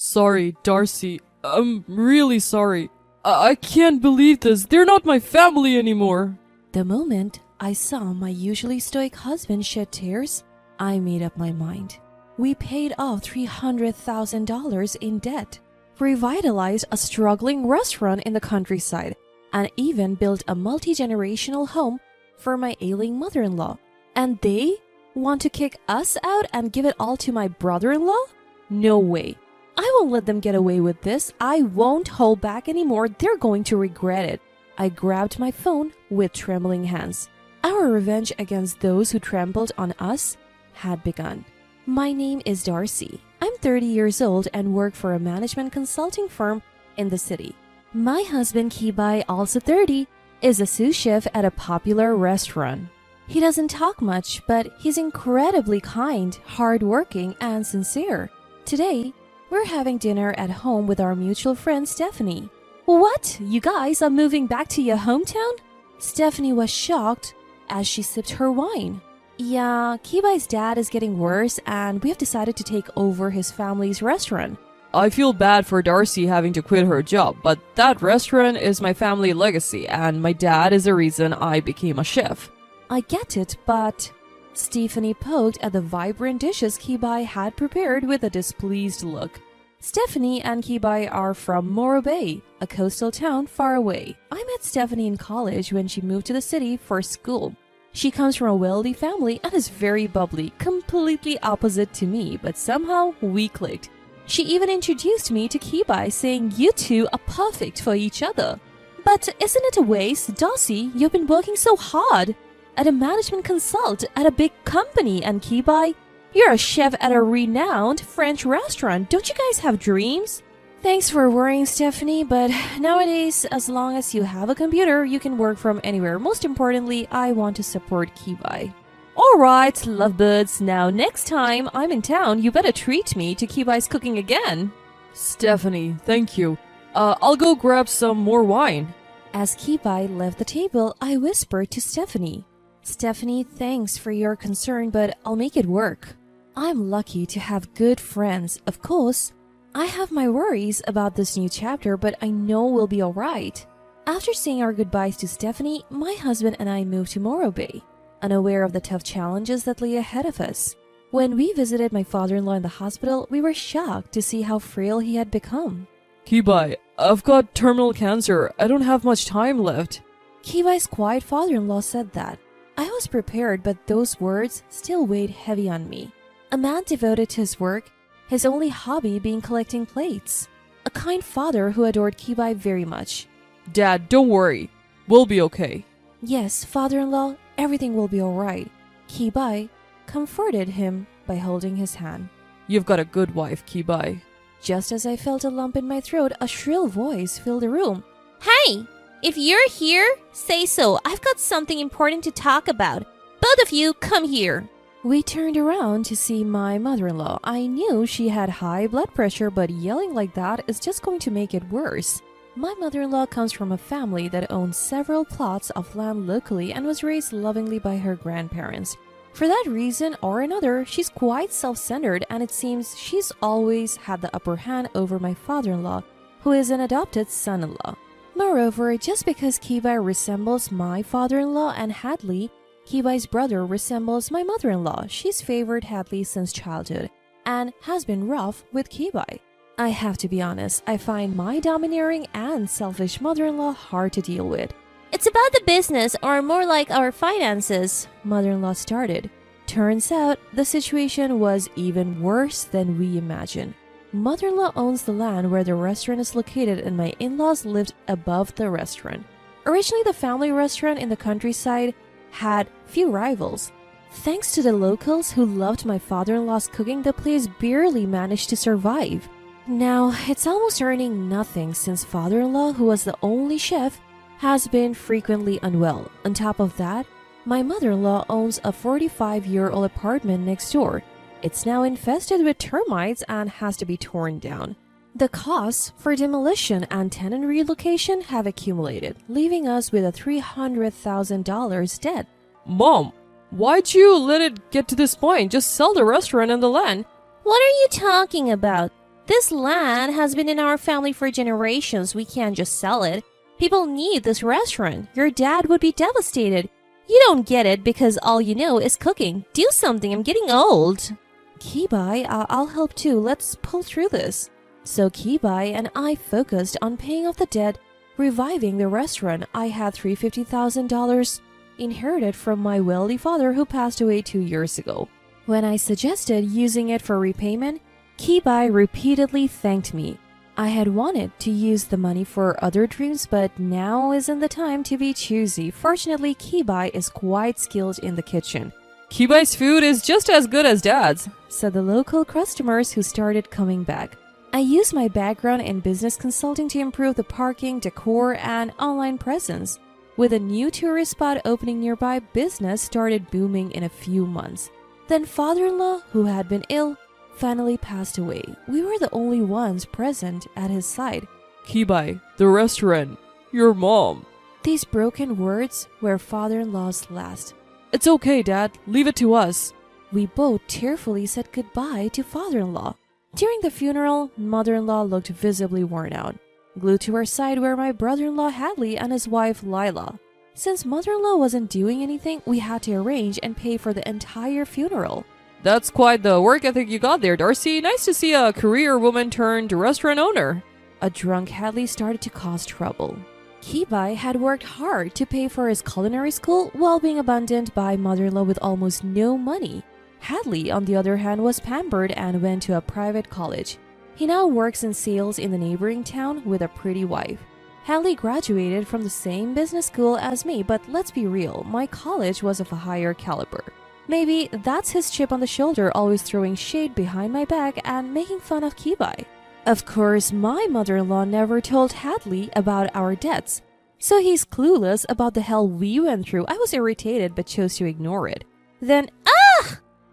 Sorry, Darcy. I'm really sorry. I can't believe this. They're not my family anymore. The moment I saw my usually stoic husband shed tears, I made up my mind. We paid off $300,000 in debt, revitalized a struggling restaurant in the countryside, and even built a multi-generational home for my ailing mother-in-law. And they want to kick us out and give it all to my brother-in-law? No way. I won't let them get away with this. I won't hold back anymore. They're going to regret it. I grabbed my phone with trembling hands. Our revenge against those who trampled on us had begun. My name is Darcy. I'm 30 years old and work for a management consulting firm in the city. My husband Kibai, also 30, is a sous chef at a popular restaurant. He doesn't talk much, but he's incredibly kind, hardworking, and sincere. Today, we're having dinner at home with our mutual friend Stephanie. What? You guys are moving back to your hometown? Stephanie was shocked as she sipped her wine. Yeah, Kibai's dad is getting worse and we have decided to take over his family's restaurant. I feel bad for Darcy having to quit her job, but that restaurant is my family legacy and my dad is the reason I became a chef. I get it, but... Stephanie poked at the vibrant dishes Kibai had prepared with a displeased look. Stephanie and Kibai are from Morro Bay, a coastal town far away. I met Stephanie in college when she moved to the city for school. She comes from a wealthy family and is very bubbly, completely opposite to me, but somehow we clicked. She even introduced me to Kibai, saying you two are perfect for each other. But isn't it a waste, Darcy? You've been working so hard at a management consult at a big company, and Kibai, you're a chef at a renowned French restaurant. Don't you guys have dreams? Thanks for worrying, Stephanie, but nowadays, as long as you have a computer, you can work from anywhere. Most importantly, I want to support Kibai. Alright, lovebirds, now next time I'm in town, you better treat me to Kibai's cooking again. Stephanie, thank you. I'll go grab some more wine. As Kibai left the table, I whispered to Stephanie. Stephanie, thanks for your concern, but I'll make it work. I'm lucky to have good friends. Of course, I have my worries about this new chapter, but I know we'll be alright. After saying our goodbyes to Stephanie, my husband and I moved to Morro Bay, unaware of the tough challenges that lay ahead of us. When we visited my father-in-law in the hospital, we were shocked to see how frail he had become. Kibai, I've got terminal cancer. I don't have much time left. Kibai's quiet father-in-law said that. I was prepared, but those words still weighed heavy on me. A man devoted to his work, his only hobby being collecting plates. A kind father who adored Kibai very much. Dad, don't worry. We'll be okay. Yes, father-in-law, everything will be alright. Kibai comforted him by holding his hand. You've got a good wife, Kibai. Just as I felt a lump in my throat, a shrill voice filled the room. Hey! If you're here, say so. I've got something important to talk about. Both of you, come here. We turned around to see my mother-in-law. I knew she had high blood pressure, but yelling like that is just going to make it worse. My mother-in-law comes from a family that owns several plots of land locally and was raised lovingly by her grandparents. For that reason or another, she's quite self-centered, and it seems she's always had the upper hand over my father-in-law, who is an adopted son-in-law. Moreover, just because Kibai resembles my father-in-law and Hadley, Kibai's brother resembles my mother-in-law. She's favored Hadley since childhood and has been rough with Kibai. I have to be honest, I find my domineering and selfish mother-in-law hard to deal with. It's about the business, or more like our finances, mother-in-law started. Turns out, the situation was even worse than we imagined. Mother-in-law owns the land where the restaurant is located, and my in-laws lived above the restaurant. Originally, the family restaurant in the countryside had few rivals. Thanks to the locals who loved my father-in-law's cooking, the place barely managed to survive. Now, it's almost earning nothing since father-in-law, who was the only chef, has been frequently unwell. On top of that, my mother-in-law owns a 45-year-old apartment next door. It's now infested with termites and has to be torn down. The costs for demolition and tenant relocation have accumulated, leaving us with a $300,000 debt. Mom, why'd you let it get to this point? Just sell the restaurant and the land. What are you talking about? This land has been in our family for generations. We can't just sell it. People need this restaurant. Your dad would be devastated. You don't get it because all you know is cooking. Do something. I'm getting old. Kibai, I'll help too. Let's pull through this. So Kibai and I focused on paying off the debt, reviving the restaurant. I had $350,000 inherited from my wealthy father who passed away 2 years ago. When I suggested using it for repayment, Kibai repeatedly thanked me. I had wanted to use the money for other dreams, but now isn't the time to be choosy. Fortunately, Kibai is quite skilled in the kitchen, Kibai's food is just as good as Dad's. said the local customers who started coming back. I used my background in business consulting to improve the parking, decor, and online presence. With a new tourist spot opening nearby, business started booming in a few months. Then father-in-law, who had been ill, finally passed away. We were the only ones present at his side. Kibai, the restaurant, your mom. These broken words were father-in-law's last. It's okay, Dad. Leave it to us. We both tearfully said goodbye to father-in-law. During the funeral, mother-in-law looked visibly worn out. Glued to her side were my brother-in-law Hadley and his wife Lila. Since mother-in-law wasn't doing anything, we had to arrange and pay for the entire funeral. That's quite the work ethic you got there, Darcy. Nice to see a career woman turned restaurant owner. A drunk Hadley started to cause trouble. Kibai had worked hard to pay for his culinary school while being abandoned by mother-in-law with almost no money. Hadley, on the other hand, was pampered and went to a private college. He now works in sales in the neighboring town with a pretty wife. Hadley graduated from the same business school as me, but let's be real, my college was of a higher caliber. Maybe that's his chip on the shoulder, always throwing shade behind my back and making fun of Kibai. Of course, my mother-in-law never told Hadley about our debts, so he's clueless about the hell we went through. I was irritated but chose to ignore it. Then,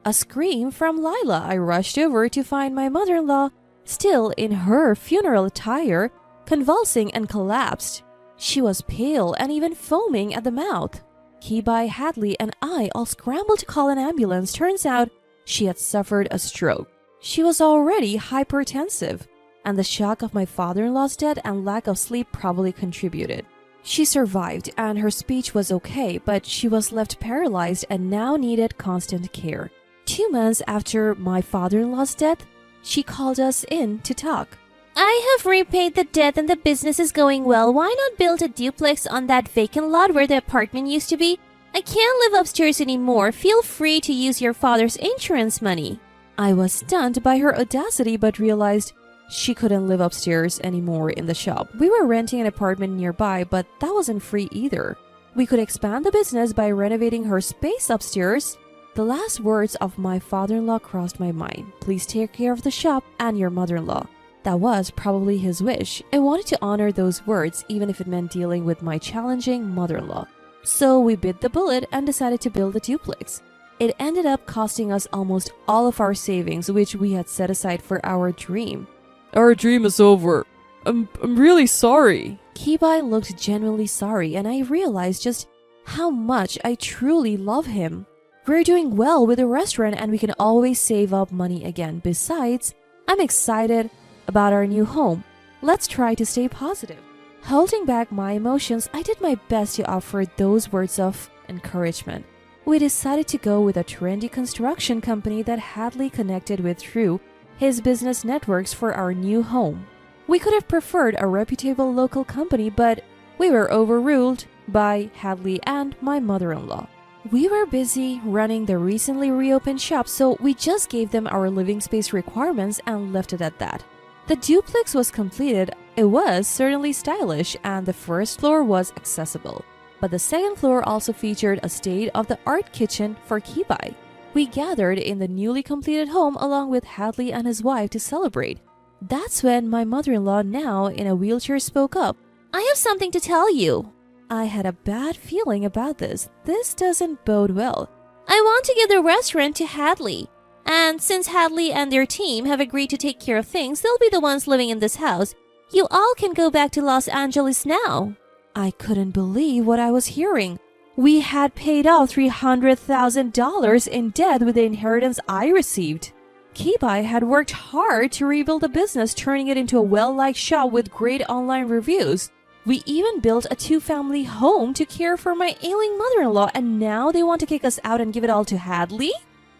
a scream from Lila. I rushed over to find my mother-in-law, still in her funeral attire, convulsing and collapsed. She was pale and even foaming at the mouth. Kibai, Hadley, and I all scrambled to call an ambulance. Turns out she had suffered a stroke. She was already hypertensive, and the shock of my father-in-law's death and lack of sleep probably contributed. She survived and her speech was okay, but she was left paralyzed and now needed constant care. 2 months after my father-in-law's death, she called us in to talk. I have repaid the debt and the business is going well. Why not build a duplex on that vacant lot where the apartment used to be? I can't live upstairs anymore. Feel free to use your father's insurance money. I was stunned by her audacity but realized she couldn't live upstairs anymore in the shop. We were renting an apartment nearby, but that wasn't free either. We could expand the business by renovating her space upstairs. The last words of my father-in-law crossed my mind. Please take care of the shop and your mother-in-law. That was probably his wish. I wanted to honor those words even if it meant dealing with my challenging mother-in-law. So we bit the bullet and decided to build a duplex. It ended up costing us almost all of our savings, which we had set aside for our dream. Our dream is over. I'm really sorry. Kibai looked genuinely sorry, and I realized just how much I truly love him. We're doing well with the restaurant and we can always save up money again. Besides, I'm excited about our new home. Let's try to stay positive. Holding back my emotions, I did my best to offer those words of encouragement. We decided to go with a trendy construction company that Hadley connected with through his business networks for our new home. We could have preferred a reputable local company, but we were overruled by Hadley and my mother-in-law. We were busy running the recently reopened shop, so we just gave them our living space requirements and left it at that. The duplex was completed. It was certainly stylish and the first floor was accessible. But the second floor also featured a state-of-the-art kitchen for Kibai. We gathered in the newly completed home along with Hadley and his wife to celebrate. That's when my mother-in-law, now in a wheelchair, spoke up. I have something to tell you. I had a bad feeling about this. This doesn't bode well. I want to give the restaurant to Hadley. And since Hadley and their team have agreed to take care of things, they'll be the ones living in this house. You all can go back to Los Angeles now. I couldn't believe what I was hearing. We had paid off $300,000 in debt with the inheritance I received. Kibai had worked hard to rebuild the business, turning it into a well-liked shop with great online reviews. We even built a two-family home to care for my ailing mother-in-law, and now they want to kick us out and give it all to Hadley?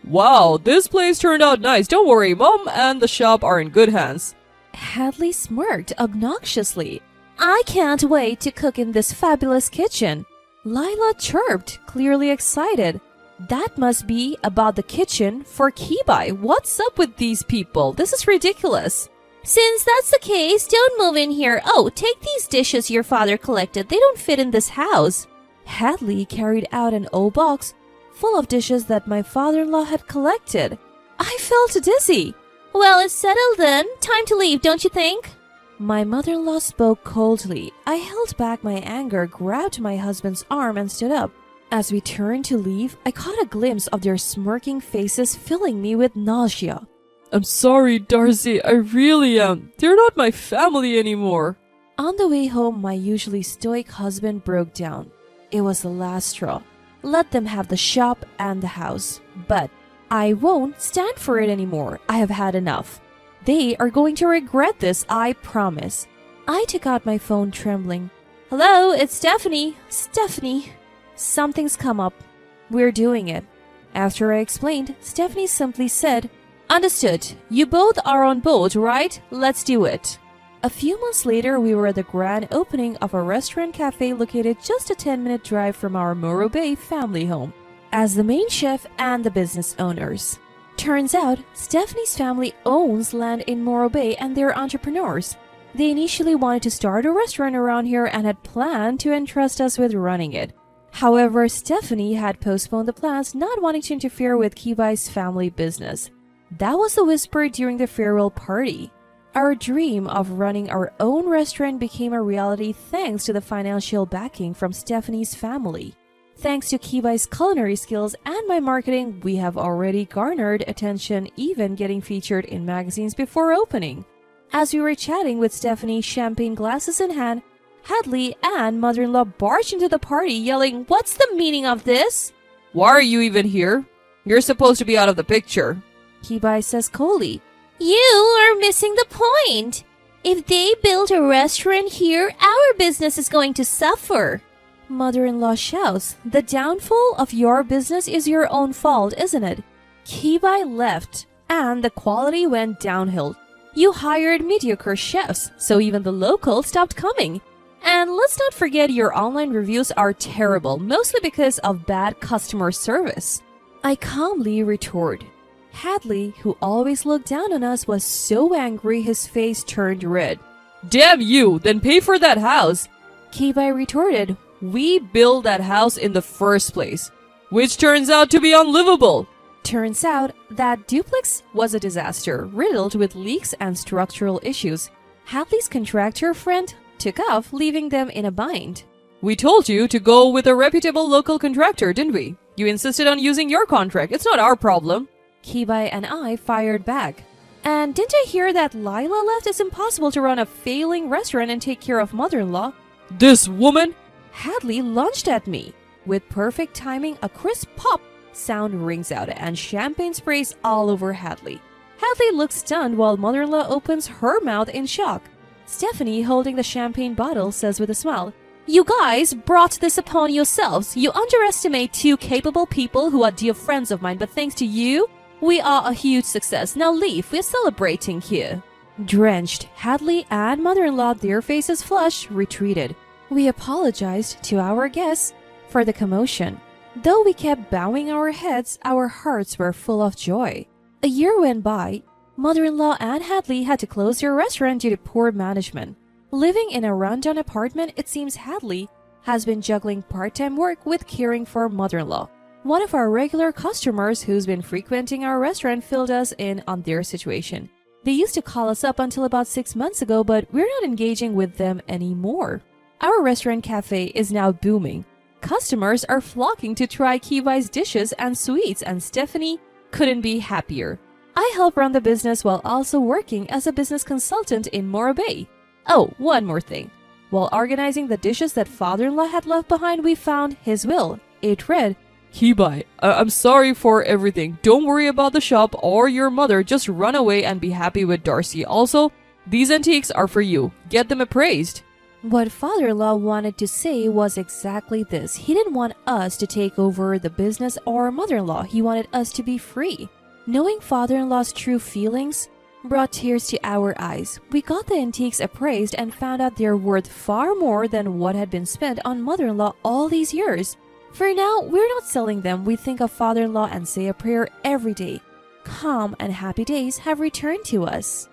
Wow, this place turned out nice. Don't worry, Mom and the shop are in good hands. Hadley smirked obnoxiously. I can't wait to cook in this fabulous kitchen. Lila chirped, clearly excited. That must be about the kitchen for Kibai. What's up with these people? This is ridiculous. Since that's the case, don't move in here. Oh, take these dishes your father collected. They don't fit in this house. Hadley carried out an old box full of dishes that my father-in-law had collected. I felt dizzy. Well, it's settled then. Time to leave, don't you think? My mother-in-law spoke coldly. I held back my anger, grabbed my husband's arm, and stood up. As we turned to leave, I caught a glimpse of their smirking faces, filling me with nausea. I'm sorry, Darcy. I really am. They're not my family anymore. On the way home, my usually stoic husband broke down. It was the last straw. Let them have the shop and the house. But I won't stand for it anymore. I have had enough. They are going to regret this, I promise. I took out my phone, trembling. Hello, it's Stephanie. Stephanie. Something's come up. We're doing it. After I explained, Stephanie simply said, Understood. You both are on board, right? Let's do it. A few months later, we were at the grand opening of a restaurant cafe located just a 10-minute drive from our Morro Bay family home, as the main chef and the business owners. Turns out, Stephanie's family owns land in Morro Bay and they're entrepreneurs. They initially wanted to start a restaurant around here and had planned to entrust us with running it. However, Stephanie had postponed the plans, not wanting to interfere with Kibai's family business. That was the whisper during the farewell party. Our dream of running our own restaurant became a reality thanks to the financial backing from Stephanie's family. Thanks to Kibai's culinary skills and my marketing, we have already garnered attention, even getting featured in magazines before opening. As we were chatting with Stephanie, champagne glasses in hand, Hadley and mother-in-law barged into the party yelling, "What's the meaning of this?" Why are you even here? You're supposed to be out of the picture. Kibai says coldly. You are missing the point. If they build a restaurant here, our business is going to suffer. Mother-in-law shouts, "The downfall of your business is your own fault, isn't it?" Kibai left, and the quality went downhill. You hired mediocre chefs, so even the locals stopped coming. And let's not forget your online reviews are terrible, mostly because of bad customer service. I calmly retort. Hadley, who always looked down on us, was so angry his face turned red. Damn you, then pay for that house. Kibai retorted, We built that house in the first place, which turns out to be unlivable. Turns out that duplex was a disaster, riddled with leaks and structural issues. Hadley's contractor friend took off, leaving them in a bind. We told you to go with a reputable local contractor, didn't we? You insisted on using your contract. It's not our problem. Kibai and I fired back. And didn't I hear that Lila left? It's impossible to run a failing restaurant and take care of mother-in-law. This woman? Hadley lunged at me. With perfect timing, a crisp pop sound rings out and champagne sprays all over Hadley. Hadley looks stunned while mother-in-law opens her mouth in shock. Stephanie, holding the champagne bottle, says with a smile, "You guys brought this upon yourselves. You underestimate two capable people who are dear friends of mine, but thanks to you, we are a huge success. Now leave, we're celebrating here." Drenched, Hadley and mother-in-law, their faces flushed, retreated. We apologized to our guests for the commotion. Though we kept bowing our heads, our hearts were full of joy. A year went by. Mother-in-law and Hadley had to close their restaurant due to poor management. Living in a rundown apartment, it seems Hadley has been juggling part-time work with caring for mother-in-law. One of our regular customers who's been frequenting our restaurant filled us in on their situation. They used to call us up until about 6 months ago, but we're not engaging with them anymore. Our restaurant cafe is now booming. Customers are flocking to try Kibai's dishes and sweets, and Stephanie couldn't be happier. I help run the business while also working as a business consultant in Morro Bay. Oh, one more thing. While organizing the dishes that father-in-law had left behind, we found his will. It read, Kibai, I'm sorry for everything. Don't worry about the shop or your mother. Just run away and be happy with Darcy. Also, these antiques are for you. Get them appraised. What father-in-law wanted to say was exactly this. He didn't want us to take over the business or mother-in-law. He wanted us to be free. Knowing father-in-law's true feelings brought tears to our eyes. We got the antiques appraised and found out they're worth far more than what had been spent on mother-in-law all these years. For now, we're not selling them. We think of father-in-law and say a prayer every day. Calm and happy days have returned to us.